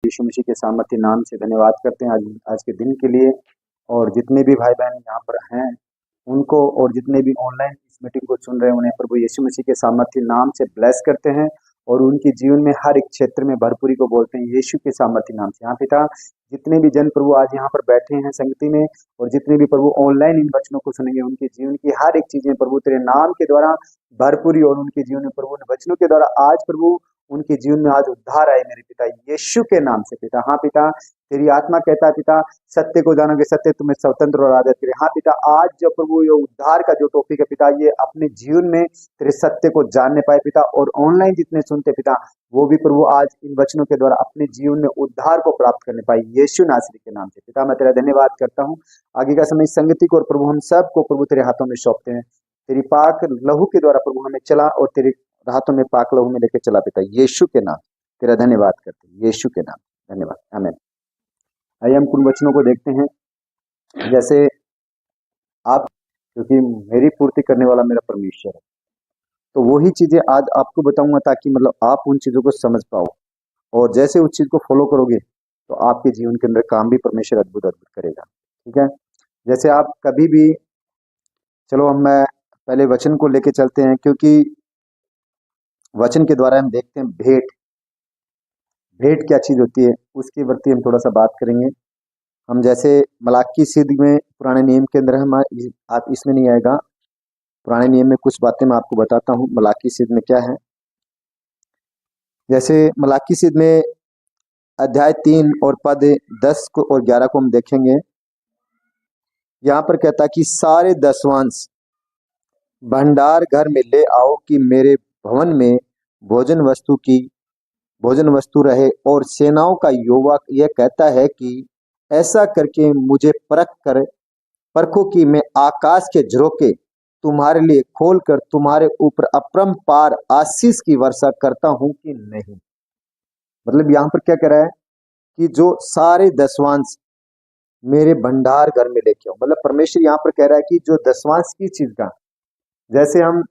यीशु मसीह के सामर्थ्य नाम से धन्यवाद करते हैं आज के दिन के लिए। और जितने भी भाई बहन यहाँ पर हैं उनको, और जितने भी ऑनलाइन इस मीटिंग को सुन रहे हैं उन्हें प्रभु यीशु मसीह के सामर्थ्य नाम से ब्लेस करते हैं और उनके जीवन में हर एक क्षेत्र में भरपूरी को बोलते हैं यीशु के सामर्थ्य नाम से। हाँ पिता, जितने भी जन प्रभु आज यहाँ पर बैठे हैं संगति में, और जितने भी प्रभु ऑनलाइन इन वचनों को सुनेंगे, उनके जीवन की हर एक चीजें प्रभु तेरे नाम के द्वारा भरपूरी, और उनके जीवन में प्रभु उन वचनों के द्वारा आज प्रभु उनके जीवन में आज उद्धार आए मेरे पिता यीशु के नाम से। पिता हाँ पिता, तेरी आत्मा कहता है पिता, सत्य को जानोगे, सत्य तुम्हें स्वतंत्र और आजाद करे। हाँ पिता, आज जो प्रभु ये उद्धार का जो टॉपिक है पिता, ये अपने जीवन में तेरे सत्य को जानने पाए पिता, और ऑनलाइन जितने सुनते पिता वो भी प्रभु आज इन वचनों के द्वारा अपने जीवन में उद्धार को प्राप्त करने पाए यीशु नासरी के नाम से। पिता मैं तेरा धन्यवाद करता हूँ। आगे का समय संगति को और प्रभु हम सब को प्रभु तेरे हाथों में सौंपते हैं। तेरी पाक लहू के द्वारा प्रभु हमें चला, और तेरे हाथों में पाक लहू में लेके चला पिता यीशु के नाम तेरा धन्यवाद करते हैं, यीशु के नाम धन्यवाद, आमीन। आइए हम कुछ वचनों को देखते हैं। जैसे आप, क्योंकि मेरी पूर्ति करने वाला मेरा परमेश्वर है, तो वही चीजें आज आपको बताऊंगा ताकि मतलब आप उन चीजों को समझ पाओ, और जैसे उस चीज को फॉलो करोगे तो आपके जीवन के अंदर काम भी परमेश्वर अद्भुत अद्भुत करेगा। ठीक है, जैसे आप कभी भी, चलो हम मैं पहले वचन को लेके चलते हैं, क्योंकि वचन के द्वारा हम देखते हैं भेंट भेंट क्या चीज होती है, उसके प्रति हम थोड़ा सा बात करेंगे। हम जैसे मलाकी सिद्ध में पुराने नियम के अंदर हम, आप इसमें नहीं आएगा, पुराने नियम में कुछ बातें मैं आपको बताता हूँ मलाकी सिद्ध में क्या है। जैसे मलाकी सिद्ध में अध्याय 3 और पद 10 को और 11 को हम देखेंगे। यहाँ पर कहता है कि सारे दसवांश भंडार घर में ले आओ कि मेरे भवन में भोजन वस्तु रहे। और सेनाओं का यहोवा यह कहता है कि ऐसा करके मुझे परखो कि मैं आकाश के झरोखे तुम्हारे लिए खोलकर तुम्हारे ऊपर अपरंपार आशीष की वर्षा करता हूं कि नहीं। मतलब यहाँ पर क्या कह रहा है कि जो सारे दसवांश मेरे भंडार घर में लेके आओ। मतलब परमेश्वर यहाँ पर कह रहा है कि जो दसवांश की चीज का, जैसे हम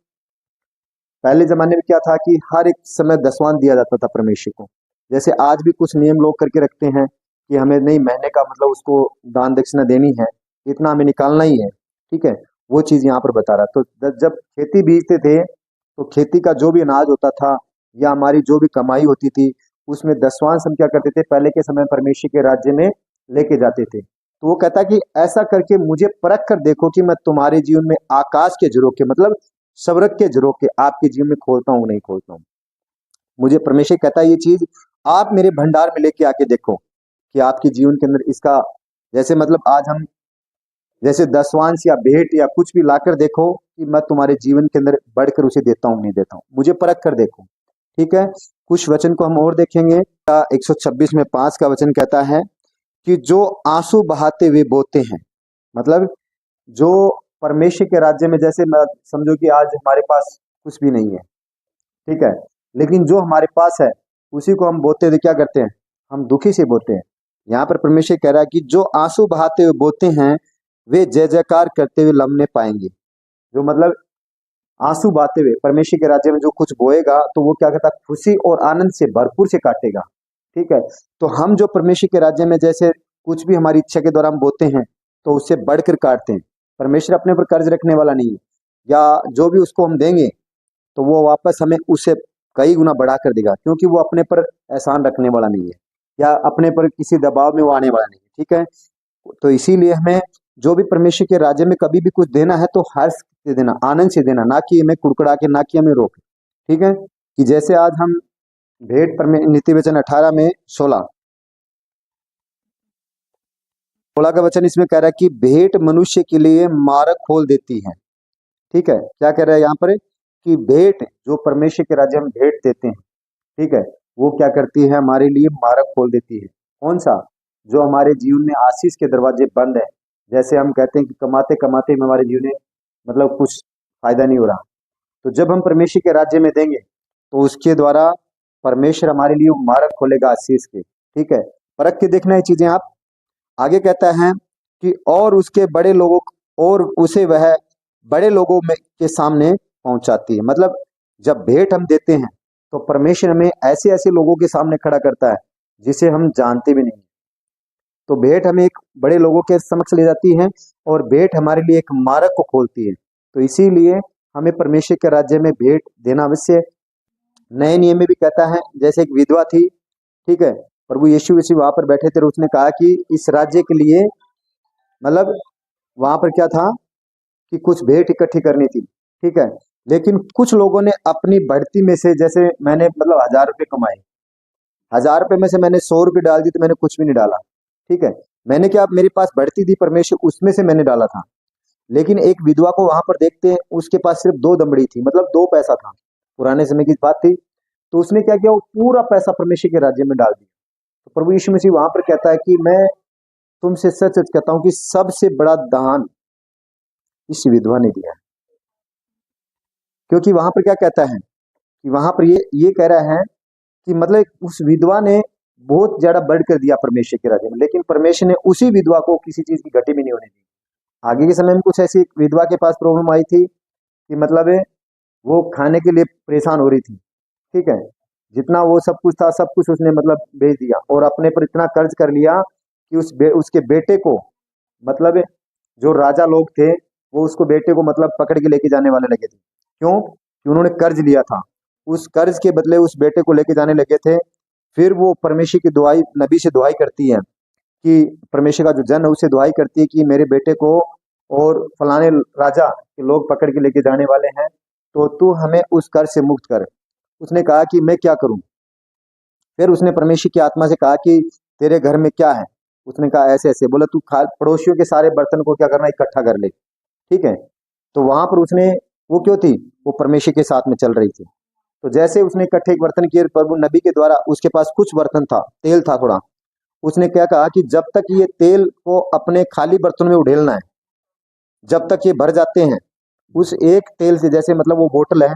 पहले जमाने में क्या था कि हर एक समय दसवांश दिया जाता था परमेश्वर को। जैसे आज भी कुछ नियम लोग करके रखते हैं कि हमें नहीं, महीने का मतलब उसको दान दक्षिणा देनी है, इतना हमें निकालना ही है। ठीक है, वो चीज यहाँ पर बता रहा। तो जब खेती बीजते थे तो खेती का जो भी अनाज होता था या हमारी जो भी कमाई होती थी, उसमें दसवांश हम क्या करते थे, पहले के समय परमेश्वर के राज्य में लेके जाते थे। तो वो कहता कि ऐसा करके मुझे परख कर देखो कि मैं तुम्हारे जीवन में आकाश के झरोखे, मतलब स्वर्ग के झरोखे आपके जीवन में खोलता हूँ नहीं खोलता हूँ। मुझे परमेश्वर कहता है ये चीज आप मेरे भंडार में लेके आके देखो कि आपके जीवन के अंदर इसका, जैसे मतलब आज हम जैसे दसवांश या भेंट या कुछ भी लाकर देखो कि मैं तुम्हारे जीवन के अंदर बढ़कर उसे देता हूँ नहीं देता हूँ, मुझे परख कर देखो। ठीक है, कुछ वचन को हम और देखेंगे। 126 में 5 का वचन कहता है कि जो आंसू बहाते हुए बोते हैं, मतलब जो परमेश्वर के राज्य में, जैसे मैं समझो कि आज हमारे पास कुछ भी नहीं है, ठीक है, लेकिन जो हमारे पास है उसी को हम बोते हुए क्या करते हैं, हम दुखी से बोते हैं। यहाँ पर परमेश्वर कह रहा है कि जो आंसू बहाते हुए बोते हैं वे जय जयकार करते हुए लम्हे पाएंगे। जो मतलब आंसू बहाते हुए परमेश्वर के राज्य में जो कुछ बोएगा तो वो क्या कहता है, खुशी और आनंद से भरपूर से काटेगा। ठीक है, तो हम जो परमेश्वर के राज्य में जैसे कुछ भी हमारी इच्छा के द्वारा हम बोते हैं तो उससे बढ़कर काटते हैं। परमेश्वर अपने पर कर्ज रखने वाला नहीं है, या जो भी उसको हम देंगे तो वो वापस हमें उससे कई गुना बढ़ा कर देगा, क्योंकि वो अपने पर एहसान रखने वाला नहीं है या अपने पर किसी दबाव में वो आने वाला नहीं है। ठीक है, तो इसीलिए हमें जो भी परमेश्वर के राज्य में कभी भी कुछ देना है तो हर्ष से देना, आनंद से देना, ना कि हमें कुड़कुड़ा के, ना कि हमें रोके। ठीक है, कि जैसे आज हम भेंट पर नीति वचन 18 में 16 का वचन इसमें कह रहा है कि भेंट मनुष्य के लिए मार्ग खोल देती है। ठीक है, क्या कह रहा है यहाँ पर कि भेंट जो परमेश्वर के राज्य में भेंट देते हैं, ठीक है, वो क्या करती है, हमारे लिए मार्ग खोल देती है। कौन सा, जो हमारे जीवन में आशीष के दरवाजे बंद है। जैसे हम कहते हैं कि कमाते कमाते हमारे जीवन में मतलब कुछ फायदा नहीं हो रहा, तो जब हम परमेश्वर के राज्य में देंगे तो उसके द्वारा परमेश्वर हमारे लिए मार्ग खोलेगा आशीष के। ठीक है, परख के देखना है चीजें आप। आगे कहता है कि और उसके बड़े लोगों, और उसे वह बड़े लोगों में के सामने पहुंचाती है। मतलब जब भेंट हम देते हैं तो परमेश्वर हमें ऐसे ऐसे लोगों के सामने खड़ा करता है जिसे हम जानते भी नहीं। तो भेंट हमें एक बड़े लोगों के समक्ष ले जाती है और भेंट हमारे लिए एक मार्ग को खोलती है। तो इसीलिए हमें परमेश्वर के राज्य में भेंट देना अवश्य। नए नियम में भी कहता है, जैसे एक विधवा थी, ठीक है, प्रभु यीशु मसीह वहां पर बैठे थे और उसने कहा कि इस राज्य के लिए, मतलब वहां पर क्या था कि कुछ भेंट इकट्ठी करनी थी, ठीक है। लेकिन कुछ लोगों ने अपनी बढ़ती में से, जैसे मैंने मतलब 1,000 रुपये कमाए, 1,000 रुपये में से मैंने 100 रुपये डाल दी, तो मैंने कुछ भी नहीं डाला, ठीक है। मैंने क्या, मेरे पास बढ़ती थी परमेश्वर, उसमें से मैंने डाला था। लेकिन एक विधवा को वहां पर देखते हैं, उसके पास सिर्फ 2 दमड़ी थी, मतलब 2 पैसा था, पुराने समय की बात थी। तो उसने क्या किया, वो पूरा पैसा परमेश्वर के राज्य में डाल दिया। तो प्रभु यीशु मसीह वहां पर कहता है कि मैं तुमसे सच सच कहता हूं कि सबसे बड़ा दान इस विधवा ने दिया है। क्योंकि वहां पर क्या कहता है कि वहां पर ये कह रहा है कि मतलब उस विधवा ने बहुत ज्यादा बढ़ कर दिया परमेश्वर के राज्य में, लेकिन परमेश्वर ने उसी विधवा को किसी चीज की घटी भी नहीं होने दी। आगे के समय में कुछ ऐसी विधवा के पास प्रॉब्लम आई थी कि मतलब वो खाने के लिए परेशान हो रही थी, ठीक है। जितना वो सब कुछ था, सब कुछ उसने मतलब बेच दिया और अपने पर इतना कर्ज कर लिया कि उसके बेटे को, मतलब जो राजा लोग थे, वो उसको बेटे को मतलब पकड़ के लेके जाने वाले लगे थे। क्यों? कि उन्होंने कर्ज लिया था, उस कर्ज के बदले उस बेटे को लेके जाने लगे थे। फिर वो परमेश्वर की दुआई, नबी से दुआई करती है कि परमेश्वर का जो जन है उसे दुआई करती है कि मेरे बेटे को और फलाने राजा के लोग पकड़ के लेके जाने वाले हैं, तो तू हमें उस कर्ज से मुक्त कर। उसने कहा कि मैं क्या करूं? फिर उसने परमेश्वर की आत्मा से कहा कि तेरे घर में क्या है? उसने कहा ऐसे ऐसे। बोला तू खा, पड़ोसियों के सारे बर्तन को क्या करना, इकट्ठा कर ले, ठीक है। तो वहां पर उसने, वो क्यों थी, वो परमेश्वर के साथ में चल रही थी। तो जैसे उसने इकट्ठे एक बर्तन किए, प्रभु नबी के द्वारा उसके पास कुछ बर्तन था, तेल था थोड़ा। उसने क्या कहा कि जब तक ये तेल को अपने खाली बर्तन में उड़ेलना है, जब तक ये भर जाते हैं, उस एक तेल से, जैसे मतलब वो बोतल है,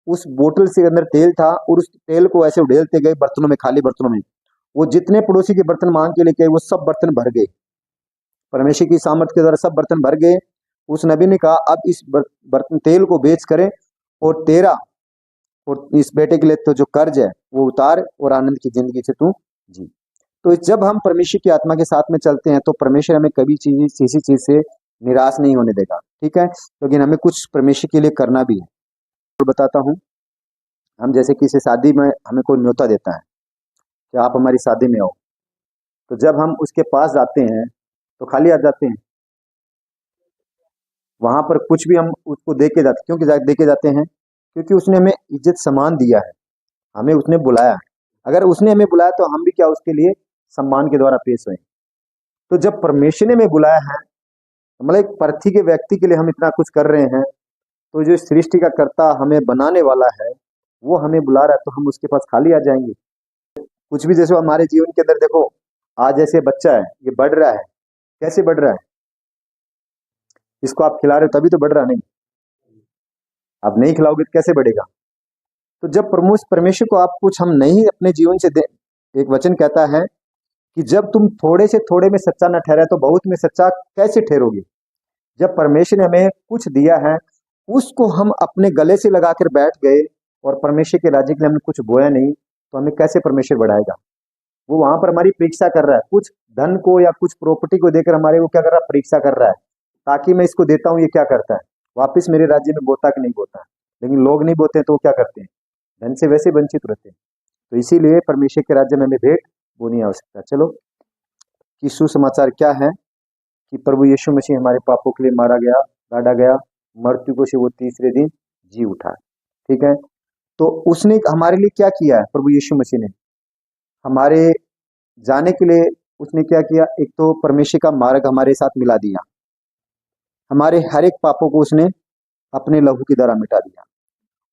उस बोतल से अंदर तेल था और उस तेल को ऐसे उड़ेलते गए बर्तनों में, खाली बर्तनों में। वो जितने पड़ोसी के बर्तन मांग के लेके आए, वो सब बर्तन भर गए, परमेश्वर की सामर्थ के द्वारा सब बर्तन भर गए। उस नबी ने कहा अब इस बर्तन तेल को बेच करें और तेरा और इस बेटे के लिए तो जो कर्ज है वो उतार और आनंद की जिंदगी से तू जी। तो जब हम परमेश्वर की आत्मा के साथ में चलते हैं तो परमेश्वर हमें कभी किसी चीज से निराश नहीं होने देगा, ठीक है। लेकिन हमें कुछ परमेश्वर के लिए करना भी है। तो बताता हूँ, हम जैसे किसी शादी में हमें कोई न्योता देता है कि आप हमारी शादी में आओ, तो जब हम उसके पास जाते हैं तो खाली आ जाते हैं, वहां पर कुछ भी हम उसको दे के जाते, क्योंकि दे के जाते हैं क्योंकि उसने हमें इज्जत सम्मान दिया है, हमें उसने बुलाया है। अगर उसने हमें बुलाया तो हम भी क्या उसके लिए सम्मान के द्वारा पेश हुए। तो जब परमेश्वर ने हमें बुलाया है, मतलब एक पृथ्वी के व्यक्ति के लिए हम इतना कुछ कर रहे हैं, तो जो सृष्टि का कर्ता हमें बनाने वाला है वो हमें बुला रहा है, तो हम उसके पास खाली आ जाएंगे? कुछ भी, जैसे हमारे जीवन के अंदर देखो, आज जैसे बच्चा है, ये बढ़ रहा है, कैसे बढ़ रहा है? इसको आप खिला रहे हो तभी तो बढ़ रहा, नहीं आप नहीं खिलाओगे तो कैसे बढ़ेगा? तो जब परमेश्वर को आप कुछ हम नहीं अपने जीवन से दे, एक वचन कहता है कि जब तुम थोड़े से थोड़े में सच्चा न ठहरा तो बहुत में सच्चा कैसे ठहरोगे? जब परमेश्वर ने हमें कुछ दिया है, उसको हम अपने गले से लगाकर बैठ गए और परमेश्वर के राज्य के लिए हमने कुछ बोया नहीं, तो हमें कैसे परमेश्वर बढ़ाएगा? वो वहां पर हमारी परीक्षा कर रहा है, कुछ धन को या कुछ प्रॉपर्टी को देकर हमारे वो क्या कर रहा है, परीक्षा कर रहा है, ताकि मैं इसको देता हूँ, ये क्या करता है, वापिस मेरे राज्य में बोता कि नहीं बोता है। लेकिन लोग नहीं बोते तो वो क्या करते हैं, धन से वैसे वंचित रहते हैं। तो इसीलिए परमेश्वर के राज्य में हमें भेंट वो नहीं आवश्यकता। चलो, कि सुसमाचार क्या है कि प्रभु यीशु मसीह हमारे पापों के लिए मारा गया, गाड़ा गया, मृत्यु को से वो तीसरे दिन जी उठा, ठीक है। तो उसने हमारे लिए क्या किया है, प्रभु यीशु मसीह ने हमारे जाने के लिए उसने क्या किया, एक तो परमेश्वर का मार्ग हमारे साथ मिला दिया, हमारे हर एक पापों को उसने अपने लहू के द्वारा मिटा दिया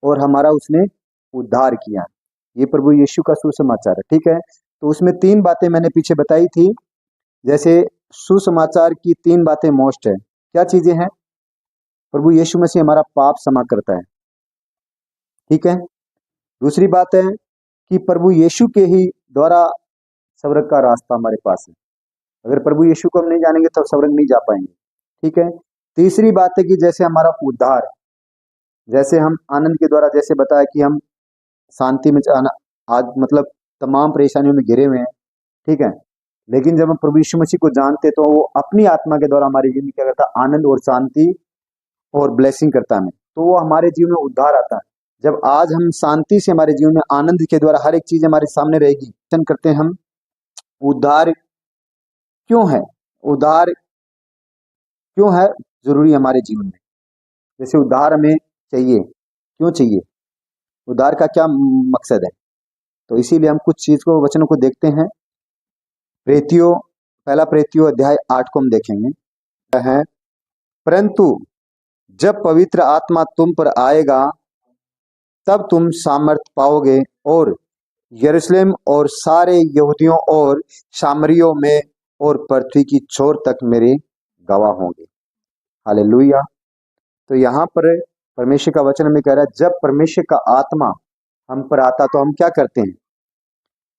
और हमारा उसने उद्धार किया। ये प्रभु यीशु का सुसमाचार है, ठीक है। तो उसमें 3 बातें मैंने पीछे बताई थी, जैसे सुसमाचार की 3 बातें मोस्ट है। क्या चीजें हैं? प्रभु यीशु मसीह हमारा पाप क्षमा करता है, ठीक है। दूसरी बात है कि प्रभु यीशु के ही द्वारा स्वर्ग का रास्ता हमारे पास है। अगर प्रभु यीशु को हम नहीं जानेंगे तो स्वर्ग नहीं जा पाएंगे, ठीक है। तीसरी बात है कि जैसे हमारा उद्धार, जैसे हम आनंद के द्वारा, जैसे बताया कि हम शांति में आज मतलब तमाम परेशानियों में घिरे हुए हैं, ठीक है। लेकिन जब हम प्रभु यीशु मसीह को जानते तो वो अपनी आत्मा के द्वारा हमारे जीवन में क्या करता है, आनंद और शांति और ब्लेसिंग करता है हमें, तो वो हमारे जीवन में उद्धार आता है। जब आज हम शांति से हमारे जीवन में आनंद के द्वारा हर एक चीज हमारे सामने रहेगी, करते हैं हम, उद्धार क्यों है, उद्धार क्यों है जरूरी हमारे जीवन में, जैसे उद्धार हमें चाहिए, क्यों चाहिए, उद्धार का क्या मकसद है। तो इसीलिए हम कुछ चीज को, वचनों को देखते हैं। प्रेतियों, पहला प्रेतियों अध्याय 8 को हम देखेंगे है, परंतु जब पवित्र आत्मा तुम पर आएगा तब तुम सामर्थ पाओगे और यरूशलेम और सारे यहूदियों और सामरियों में और पृथ्वी की छोर तक मेरे गवाह होंगे। हालेलुया। तो यहाँ पर परमेश्वर का वचन में कह रहा है, जब परमेश्वर का आत्मा हम पर आता तो हम क्या करते हैं,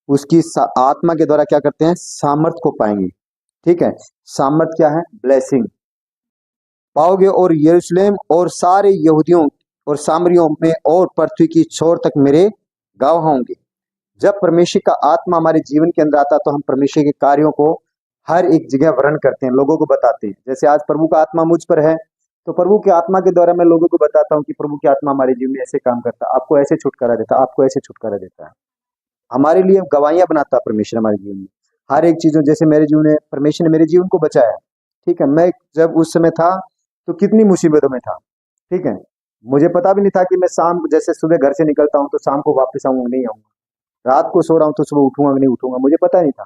उसकी आत्मा के द्वारा क्या करते हैं, सामर्थ को पाएंगे। ठीक है, सामर्थ क्या है, ब्लेसिंग पाओगे और यरूशलेम और सारे यहूदियों और सामरियों में और पृथ्वी की छोर तक मेरे गवाह होंगे। जब परमेश्वर का आत्मा हमारे जीवन के अंदर आता तो हम परमेश्वर के कार्यों को हर एक जगह वर्णन करते हैं, लोगों को बताते हैं। जैसे आज प्रभु का आत्मा मुझ पर है तो प्रभु की आत्मा के द्वारा मैं लोगों को बताता हूँ कि प्रभु की आत्मा हमारे जीवन में ऐसे काम करता है, आपको ऐसे छुटकारा देता है, आपको ऐसे छुटकारा देता है। हमारे लिए गवाहियां बनाता है परमेश्वर हमारे जीवन में हर एक चीजों। जैसे मेरे जीवन में परमेश्वर ने मेरे जीवन को बचाया, ठीक है। मैं जब उस समय था तो कितनी मुसीबतों में था, ठीक है। मुझे पता भी नहीं था कि मैं शाम, जैसे सुबह घर से निकलता हूँ तो शाम को वापस आऊंगा नहीं आऊंगा, रात को सो रहा हूँ तो सुबह उठूंगा नहीं उठूंगा, मुझे पता नहीं था।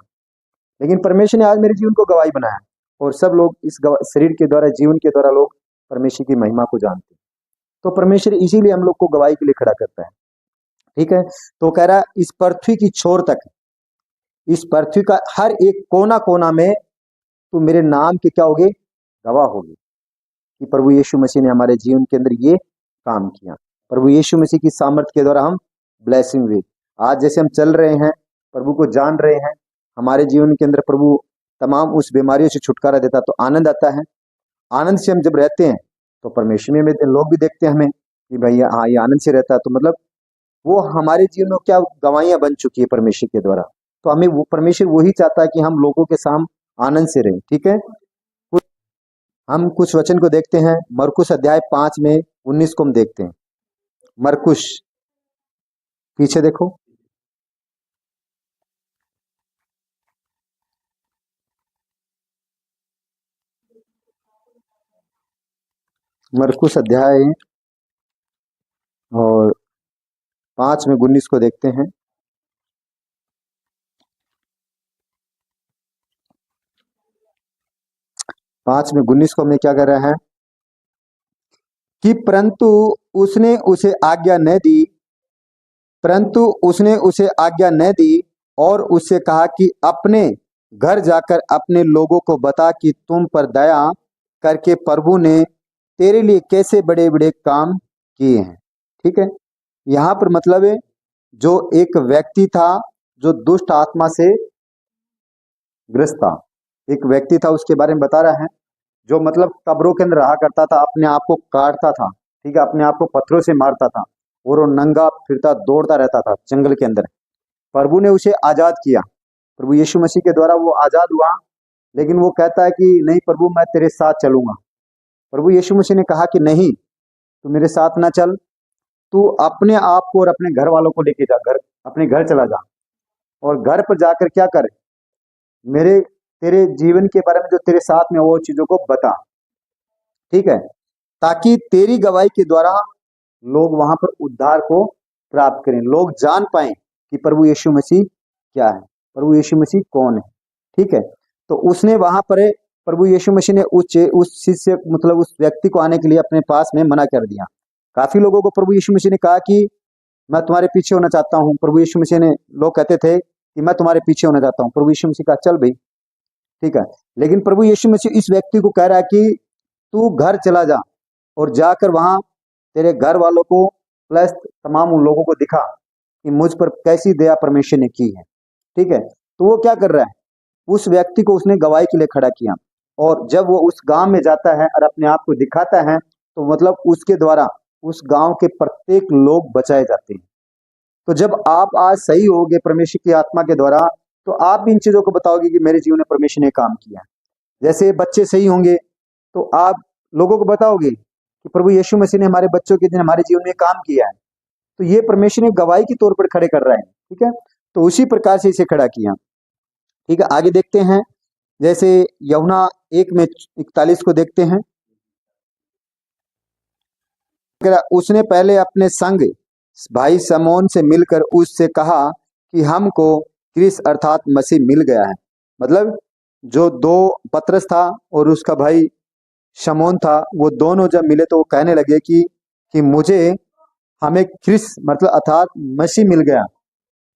लेकिन परमेश्वर ने आज मेरे जीवन को गवाही बनाया और सब लोग इस शरीर के द्वारा, जीवन के द्वारा लोग परमेश्वर की महिमा को जानते हैं। तो परमेश्वर इसीलिए हम लोग को गवाही के लिए खड़ा करता है, ठीक है। तो कह रहा है इस पृथ्वी की छोर तक, इस पृथ्वी का हर एक कोना कोना में तो मेरे नाम के क्या होगे, गवाह होगी कि प्रभु यीशु मसीह ने हमारे जीवन के अंदर ये काम किया। प्रभु यीशु मसीह की सामर्थ्य के द्वारा हम ब्लेसिंग हुए। आज जैसे हम चल रहे हैं, प्रभु को जान रहे हैं, हमारे जीवन के अंदर प्रभु तमाम उस बीमारियों से छुटकारा देता तो आनंद आता है। आनंद से हम जब रहते हैं तो परमेश्वर में लोग भी देखते हैं हमें कि भाई हाँ ये आनंद से रहता है, तो मतलब वो हमारे जीवन में क्या गवाहियां बन चुकी है परमेश्वर के द्वारा। तो हमें वो परमेश्वर वही चाहता है कि हम लोगों के सामने आनंद से रहें, ठीक है। हम कुछ वचन को देखते हैं, मरकुस अध्याय 5 में 19 को हम देखते हैं। मरकुस, पीछे देखो, मरकुस अध्याय और 5 में 19 को देखते हैं। पांच में 19 को हमें क्या कर रहा है कि परंतु उसने उसे आज्ञा न दी, परंतु उसने उसे आज्ञा न दी और उससे कहा कि अपने घर जाकर अपने लोगों को बता कि तुम पर दया करके प्रभु ने तेरे लिए कैसे बड़े बड़े काम किए हैं। ठीक है, यहाँ पर मतलब है जो एक व्यक्ति था जो दुष्ट आत्मा से ग्रस्त था, एक व्यक्ति था उसके बारे में बता रहा है, जो मतलब कब्रों के अंदर रहा करता था, अपने आप को काटता था, ठीक है, अपने आप को पत्थरों से मारता था और वो नंगा फिरता दौड़ता रहता था जंगल के अंदर। प्रभु ने उसे आजाद किया, प्रभु यीशु मसीह के द्वारा वो आजाद हुआ। लेकिन वो कहता है कि नहीं प्रभु मैं तेरे साथ चलूंगा। प्रभु यीशु मसीह ने कहा कि नहीं तू मेरे साथ ना चल, तू अपने आप को और अपने घर वालों को लेके जा, घर अपने घर चला जा और घर पर जाकर क्या कर, मेरे तेरे जीवन के बारे में जो तेरे साथ में वो चीजों को बता, ठीक है, ताकि तेरी गवाही के द्वारा लोग वहां पर उद्धार को प्राप्त करें, लोग जान पाए कि प्रभु यीशु मसीह क्या है, प्रभु यीशु मसीह कौन है। ठीक है, तो उसने वहां पर प्रभु यीशु मसीह ने उस शिष्य मतलब उस व्यक्ति को आने के लिए अपने पास में मना कर दिया। काफी लोगों को प्रभु यीशु मसीह ने कहा कि मैं तुम्हारे पीछे होना चाहता हूँ। प्रभु यीशु मसीह ने, लोग कहते थे कि मैं तुम्हारे पीछे होना चाहता हूँ। प्रभु यीशु मसीह कहा चल भाई, ठीक है। लेकिन प्रभु यीशु मसीह इस व्यक्ति को कह रहा है कि तू घर चला जा और जाकर वहां तेरे घर वालों को प्लस तमाम उन लोगों को दिखा कि मुझ पर कैसी दया परमेश्वर ने की है। ठीक है, तो वो क्या कर रहा है, उस व्यक्ति को उसने गवाही के लिए खड़ा किया और जब वो उस गांव में जाता है और अपने आप को दिखाता है तो मतलब उसके द्वारा उस गांव के प्रत्येक लोग बचाए जाते हैं। तो जब आप आज सही होगे परमेश्वर की आत्मा के द्वारा तो आप इन चीज़ों को बताओगे कि मेरे जीवन में परमेश्वर ने काम किया। जैसे बच्चे सही होंगे तो आप लोगों को बताओगे कि प्रभु यीशु मसीह ने हमारे बच्चों के दिन हमारे जीवन में काम किया है, तो ये परमेश्वर ने गवाही के तौर पर खड़े कर रहा है। ठीक है, तो उसी प्रकार से इसे खड़ा किया। ठीक है, आगे देखते हैं। जैसे यूहन्ना 1:41 को देखते हैं। उसने पहले अपने संग भाई शमौन से मिलकर उससे कहा कि हमको क्रिस्त अर्थात मसीह मिल गया है। मतलब जो दो पतरस था और उसका भाई शमौन था, वो दोनों जब मिले तो वो कहने लगे कि हमें क्रिस्त मतलब अर्थात मसीह मिल गया।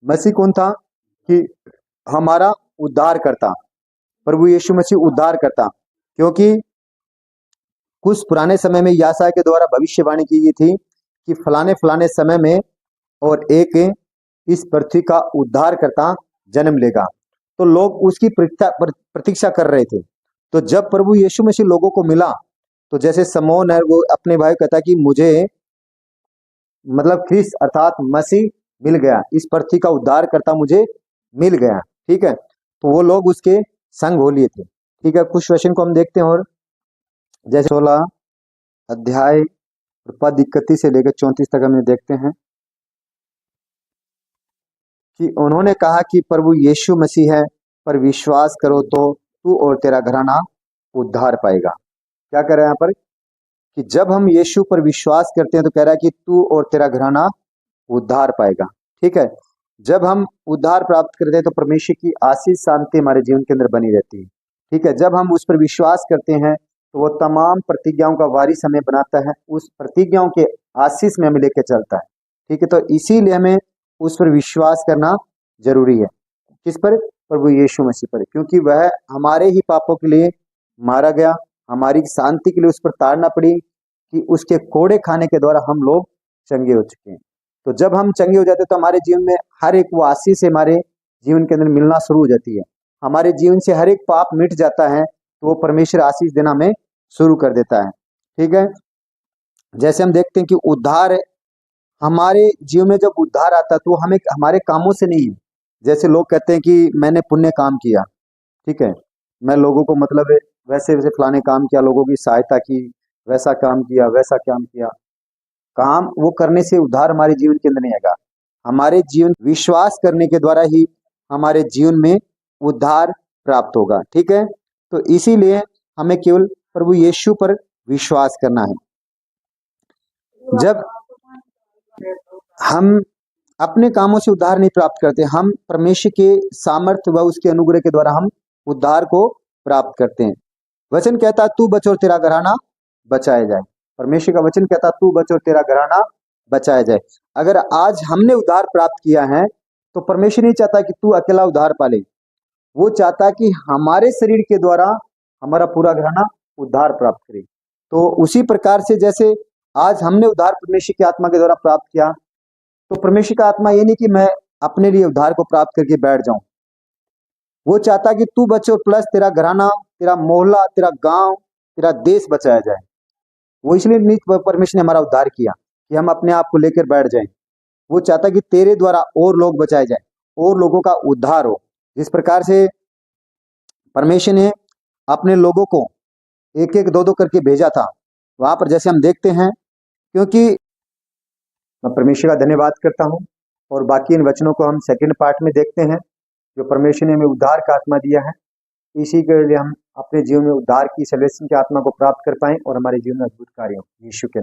मसीह कौन था? कि हमारा उद्धार करता, प्रभु यीशु मसीह उद्धार करता। क्योंकि कुछ पुराने समय में यासा के द्वारा भविष्यवाणी की गई थी कि फलाने फलाने समय में और एक इस पृथ्वी का उद्धार करता जन्म लेगा। तो लोग उसकी प्रतीक्षा कर रहे थे। तो जब प्रभु यीशु मसीह लोगों को मिला, तो जैसे शमौन है वो अपने भाई कहता कि मुझे मतलब क्रिस्त अर्थात मसीह मिल गया, इस पृथ्वी का उद्धार करता मुझे मिल गया। ठीक है, तो वो लोग उसके संग हो लिए थे। ठीक है, कुछ वचन को हम देखते हैं। और जैसे 16 अध्याय पद 31 से लेकर 34 तक हम देखते हैं कि उन्होंने कहा कि प्रभु यीशु मसीह है, पर विश्वास करो तो तू और तेरा घराना उद्धार पाएगा। क्या कह रहा है यहाँ पर कि जब हम यीशु पर विश्वास करते हैं तो कह रहा है कि तू और तेरा घराना उद्धार पाएगा। ठीक है, जब हम उद्धार प्राप्त करते हैं तो परमेश्वर की आशीष शांति हमारे जीवन के अंदर बनी रहती है। ठीक है, जब हम उस पर विश्वास करते हैं तो वो तमाम प्रतिज्ञाओं का वारिस हमें बनाता है, उस प्रतिज्ञाओं के आशीष में हमें लेकर चलता है। ठीक है, तो इसीलिए हमें उस पर विश्वास करना जरूरी है। किस पर? प्रभु यीशु मसीह पर, क्योंकि वह हमारे ही पापों के लिए मारा गया, हमारी शांति के लिए उस पर ताड़ना पड़ी कि उसके कोड़े खाने के द्वारा हम लोग चंगे हो चुके हैं। तो जब हम चंगे हो जाते हैं तो हमारे जीवन में हर एक वो आशीष से हमारे जीवन के अंदर मिलना शुरू हो जाती है। हमारे जीवन से हर एक पाप मिट जाता है, तो वो परमेश्वर आशीष देना हमें शुरू कर देता है। ठीक है, जैसे हम देखते हैं कि उद्धार हमारे जीवन में जब उद्धार आता है तो हमें हमारे कामों से नहीं है। जैसे लोग कहते हैं कि मैंने पुण्य काम किया, ठीक है, मैं लोगों को मतलब वैसे वैसे फलाने काम किया, लोगों की सहायता की, वैसा काम किया, वैसा काम किया। काम वो करने से उद्धार हमारे जीवन के अंदर नहीं आएगा। हमारे जीवन विश्वास करने के द्वारा ही हमारे जीवन में उद्धार प्राप्त होगा। ठीक है, तो इसीलिए हमें केवल प्रभु यीशु पर विश्वास करना है। जब हम अपने कामों से उद्धार नहीं प्राप्त करते, हम परमेश्वर के सामर्थ्य व उसके अनुग्रह के द्वारा हम उद्धार को प्राप्त करते हैं। वचन कहता है तू बच और तेरा घराना बचाया जाए। परमेश्वर का वचन कहता है तू बच और तेरा घराना बचाया जाए। अगर आज हमने उद्धार प्राप्त किया है तो परमेश्वर नहीं चाहता कि तू अकेला उद्धार पाले, वो चाहता कि हमारे शरीर के द्वारा हमारा पूरा घराना उद्धार प्राप्त करे। तो उसी प्रकार से जैसे आज हमने उद्धार परमेश्वर की आत्मा के द्वारा प्राप्त किया, तो परमेश्वर का आत्मा ये नहीं कि मैं अपने लिए उद्धार को प्राप्त करके बैठ जाऊं, वो चाहता कि तू बचे और प्लस तेरा घराना, तेरा मोहल्ला, तेरा गांव, तेरा देश बचाया जाए। वो इसलिए नहीं परमेश्वर ने हमारा उद्धार किया कि हम अपने आप को लेकर बैठ जाएं। वो चाहता कि तेरे द्वारा और लोग बचाए जाए और लोगों का उद्धार हो। जिस प्रकार से परमेश्वर ने अपने लोगों को एक एक दो दो करके भेजा था, वहां पर जैसे हम देखते हैं, क्योंकि मैं परमेश्वर का धन्यवाद करता हूं। और बाकी इन वचनों को हम सेकंड पार्ट में देखते हैं, जो परमेश्वर ने हमें उद्धार का आत्मा दिया है, इसी के लिए हम अपने जीवन में उद्धार की सैल्वेशन की आत्मा को प्राप्त कर पाएं और हमारे जीवन में अद्भुत कार्य हो यीशु के